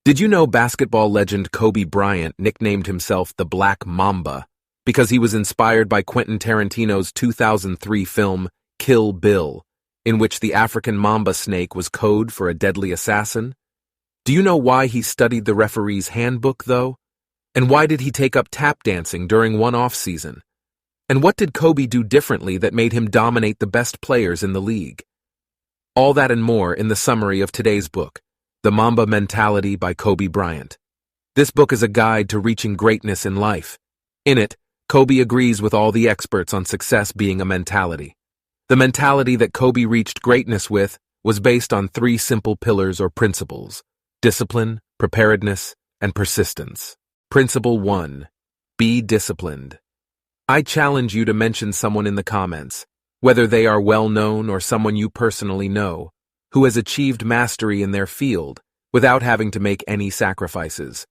Did you know basketball legend Kobe Bryant nicknamed himself the Black Mamba because he was inspired by Quentin Tarantino's 2003 film Kill Bill, in which the African mamba snake was code for a deadly assassin? Do you know why he studied the referee's handbook, though? And why did he take up tap dancing during one off-season? And what did Kobe do differently that made him dominate the best players in the league? All that and more in the summary of today's book, The Mamba Mentality by Kobe Bryant. This book is a guide to reaching greatness in life. In it, Kobe agrees with all the experts on success being a mentality. The mentality that Kobe reached greatness with was based on three simple pillars or principles: discipline, preparedness, and persistence. Principle 1. Be disciplined. I challenge you to mention someone in the comments, whether they are well-known or someone you personally know, who has achieved mastery in their field without having to make any sacrifices.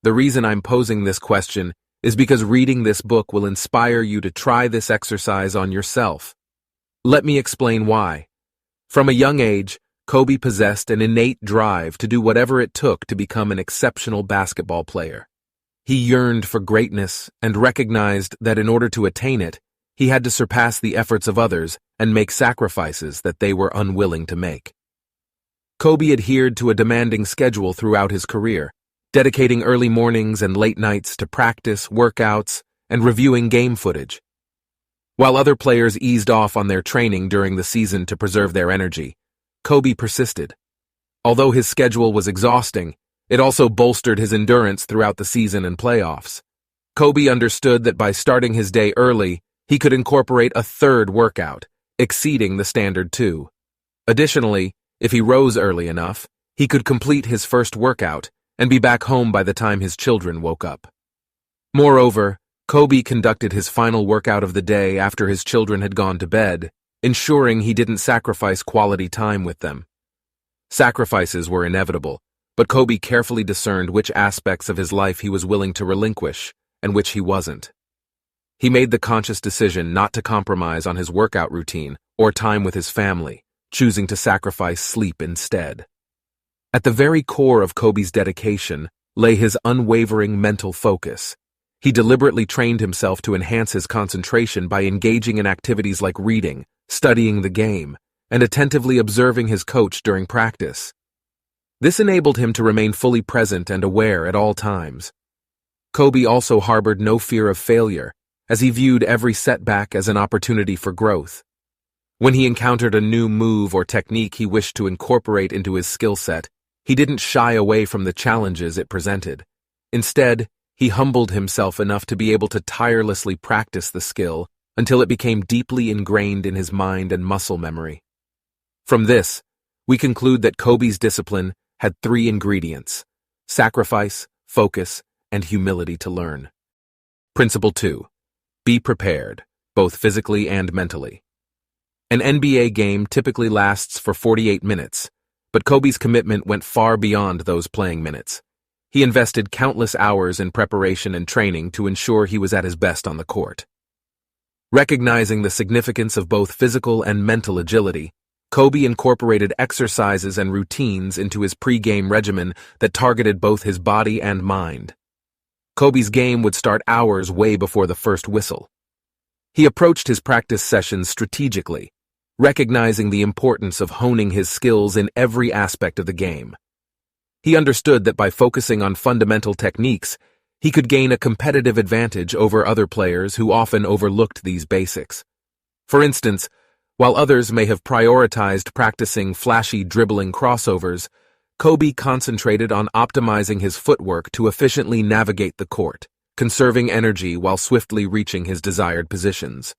The reason I'm posing this question is because reading this book will inspire you to try this exercise on yourself. Let me explain why. From a young age, Kobe possessed an innate drive to do whatever it took to become an exceptional basketball player. He yearned for greatness and recognized that in order to attain it, he had to surpass the efforts of others and make sacrifices that they were unwilling to make. Kobe adhered to a demanding schedule throughout his career, dedicating early mornings and late nights to practice, workouts, and reviewing game footage. While other players eased off on their training during the season to preserve their energy, Kobe persisted. Although his schedule was exhausting, it also bolstered his endurance throughout the season and playoffs. Kobe understood that by starting his day early, he could incorporate a third workout, exceeding the standard 2. Additionally, if he rose early enough, he could complete his first workout and be back home by the time his children woke up. Moreover, Kobe conducted his final workout of the day after his children had gone to bed, ensuring he didn't sacrifice quality time with them. Sacrifices were inevitable, but Kobe carefully discerned which aspects of his life he was willing to relinquish and which he wasn't. He made the conscious decision not to compromise on his workout routine or time with his family, choosing to sacrifice sleep instead. At the very core of Kobe's dedication lay his unwavering mental focus. He deliberately trained himself to enhance his concentration by engaging in activities like reading, studying the game, and attentively observing his coach during practice. This enabled him to remain fully present and aware at all times. Kobe also harbored no fear of failure, as he viewed every setback as an opportunity for growth. When he encountered a new move or technique he wished to incorporate into his skill set, he didn't shy away from the challenges it presented. Instead, he humbled himself enough to be able to tirelessly practice the skill until it became deeply ingrained in his mind and muscle memory. From this, we conclude that Kobe's discipline had 3 ingredients: sacrifice, focus, and humility to learn. Principle 2. Be prepared, both physically and mentally. An NBA game typically lasts for 48 minutes, but Kobe's commitment went far beyond those playing minutes. He invested countless hours in preparation and training to ensure he was at his best on the court. Recognizing the significance of both physical and mental agility, Kobe incorporated exercises and routines into his pre-game regimen that targeted both his body and mind. Kobe's game would start hours way before the first whistle. He approached his practice sessions strategically, recognizing the importance of honing his skills in every aspect of the game. He understood that by focusing on fundamental techniques, he could gain a competitive advantage over other players who often overlooked these basics. For instance, while others may have prioritized practicing flashy dribbling crossovers, Kobe concentrated on optimizing his footwork to efficiently navigate the court, conserving energy while swiftly reaching his desired positions.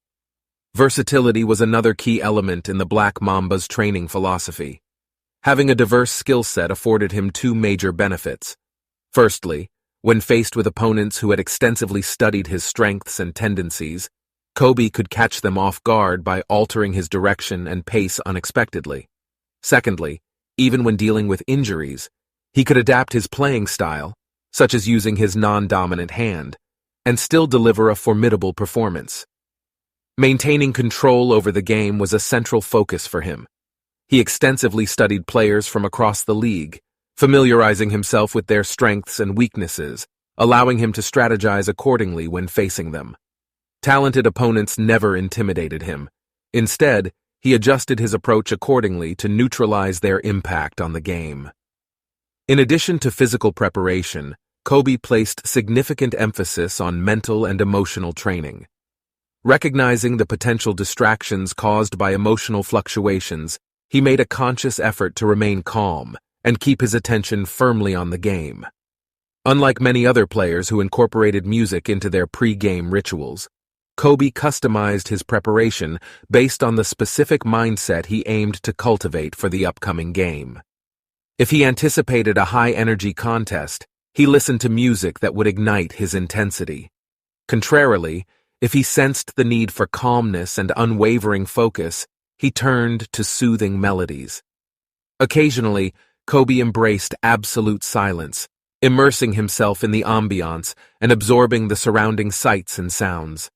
Versatility was another key element in the Black Mamba's training philosophy. Having a diverse skill set afforded him 2 major benefits. Firstly, when faced with opponents who had extensively studied his strengths and tendencies, Kobe could catch them off guard by altering his direction and pace unexpectedly. Secondly, even when dealing with injuries, he could adapt his playing style, such as using his non-dominant hand, and still deliver a formidable performance. Maintaining control over the game was a central focus for him. He extensively studied players from across the league, familiarizing himself with their strengths and weaknesses, allowing him to strategize accordingly when facing them. Talented opponents never intimidated him. Instead, he adjusted his approach accordingly to neutralize their impact on the game. In addition to physical preparation, Kobe placed significant emphasis on mental and emotional training. Recognizing the potential distractions caused by emotional fluctuations, he made a conscious effort to remain calm and keep his attention firmly on the game. Unlike many other players who incorporated music into their pre-game rituals, Kobe customized his preparation based on the specific mindset he aimed to cultivate for the upcoming game. If he anticipated a high-energy contest, he listened to music that would ignite his intensity. Contrarily, if he sensed the need for calmness and unwavering focus, he turned to soothing melodies. Occasionally, Kobe embraced absolute silence, immersing himself in the ambiance and absorbing the surrounding sights and sounds.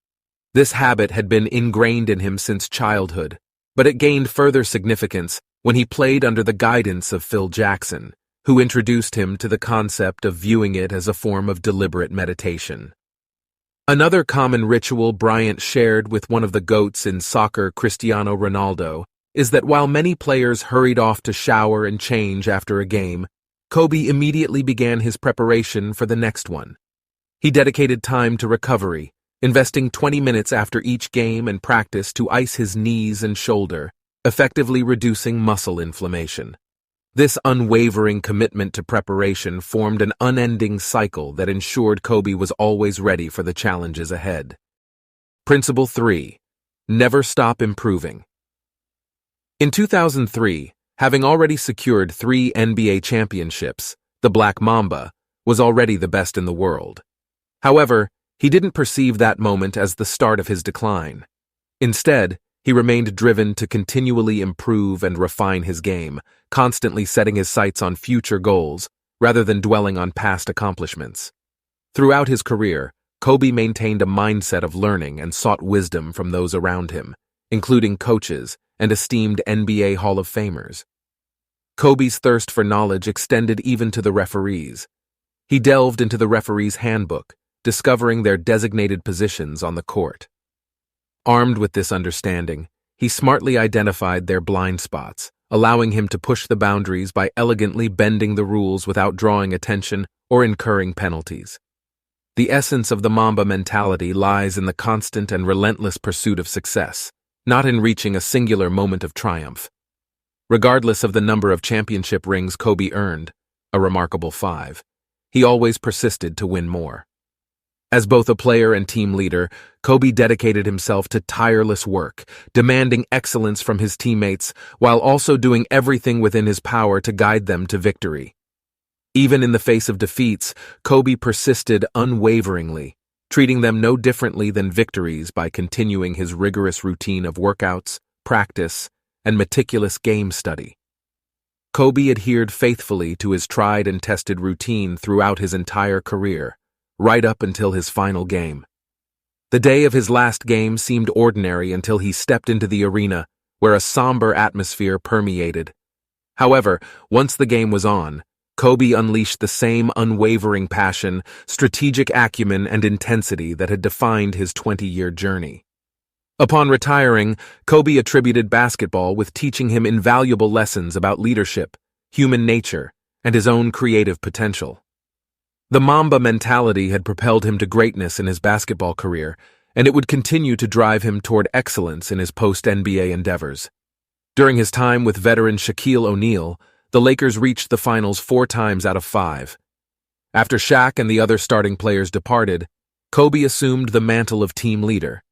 This habit had been ingrained in him since childhood, but it gained further significance when he played under the guidance of Phil Jackson, who introduced him to the concept of viewing it as a form of deliberate meditation. Another common ritual Bryant shared with one of the GOATs in soccer, Cristiano Ronaldo, is that while many players hurried off to shower and change after a game, Kobe immediately began his preparation for the next one. He dedicated time to recovery, investing 20 minutes after each game and practice to ice his knees and shoulder, effectively reducing muscle inflammation. This unwavering commitment to preparation formed an unending cycle that ensured Kobe was always ready for the challenges ahead. Principle 3. Never stop improving. In 2003, having already secured 3 NBA championships, the Black Mamba was already the best in the world. However, he didn't perceive that moment as the start of his decline. Instead, he remained driven to continually improve and refine his game, constantly setting his sights on future goals rather than dwelling on past accomplishments. Throughout his career, Kobe maintained a mindset of learning and sought wisdom from those around him, including coaches and esteemed NBA Hall of Famers. Kobe's thirst for knowledge extended even to the referees. He delved into the referees' handbook, discovering their designated positions on the court. Armed with this understanding, he smartly identified their blind spots, allowing him to push the boundaries by elegantly bending the rules without drawing attention or incurring penalties. The essence of the Mamba mentality lies in the constant and relentless pursuit of success, not in reaching a singular moment of triumph. Regardless of the number of championship rings Kobe earned, a remarkable 5, he always persisted to win more. As both a player and team leader, Kobe dedicated himself to tireless work, demanding excellence from his teammates while also doing everything within his power to guide them to victory. Even in the face of defeats, Kobe persisted unwaveringly, treating them no differently than victories by continuing his rigorous routine of workouts, practice, and meticulous game study. Kobe adhered faithfully to his tried and tested routine throughout his entire career, right up until his final game. The day of his last game seemed ordinary until he stepped into the arena, where a somber atmosphere permeated. However, once the game was on, Kobe unleashed the same unwavering passion, strategic acumen, and intensity that had defined his 20-year journey. Upon retiring, Kobe attributed basketball with teaching him invaluable lessons about leadership, human nature, and his own creative potential. The Mamba mentality had propelled him to greatness in his basketball career, and it would continue to drive him toward excellence in his post-NBA endeavors. During his time with veteran Shaquille O'Neal, the Lakers reached the finals 4 times out of 5. After Shaq and the other starting players departed, Kobe assumed the mantle of team leader.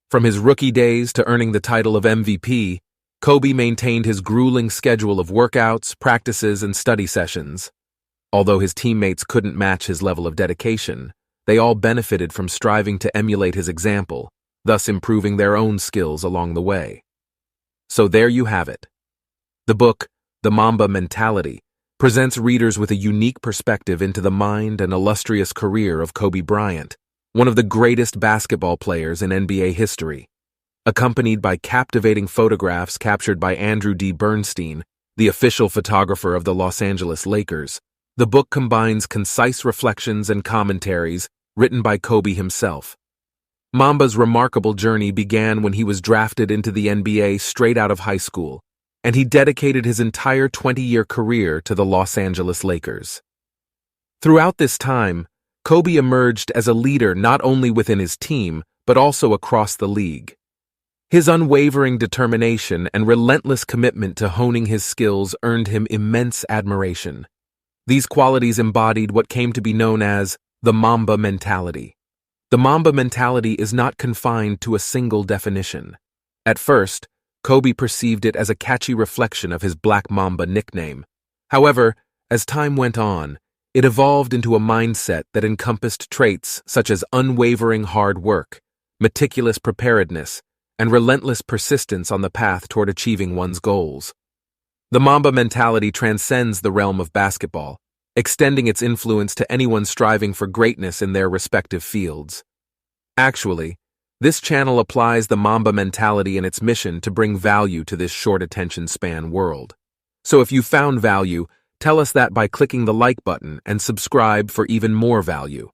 From his rookie days to earning the title of MVP, Kobe maintained his grueling schedule of workouts, practices, and study sessions. Although his teammates couldn't match his level of dedication, they all benefited from striving to emulate his example, thus improving their own skills along the way. So there you have it. The book, The Mamba Mentality, presents readers with a unique perspective into the mind and illustrious career of Kobe Bryant, one of the greatest basketball players in NBA history. Accompanied by captivating photographs captured by Andrew D. Bernstein, the official photographer of the Los Angeles Lakers, The book combines concise reflections and commentaries written by Kobe himself. Mamba's remarkable journey began when he was drafted into the NBA straight out of high school, and he dedicated his entire 20-year career to the Los Angeles Lakers. Throughout this time, Kobe emerged as a leader not only within his team, but also across the league. His unwavering determination and relentless commitment to honing his skills earned him immense admiration. These qualities embodied what came to be known as the Mamba Mentality. The Mamba Mentality is not confined to a single definition. At first, Kobe perceived it as a catchy reflection of his Black Mamba nickname. However, as time went on, it evolved into a mindset that encompassed traits such as unwavering hard work, meticulous preparedness, and relentless persistence on the path toward achieving one's goals. The Mamba Mentality transcends the realm of basketball, extending its influence to anyone striving for greatness in their respective fields. Actually, this channel applies the Mamba Mentality in its mission to bring value to this short attention span world. So if you found value, tell us that by clicking the like button and subscribe for even more value.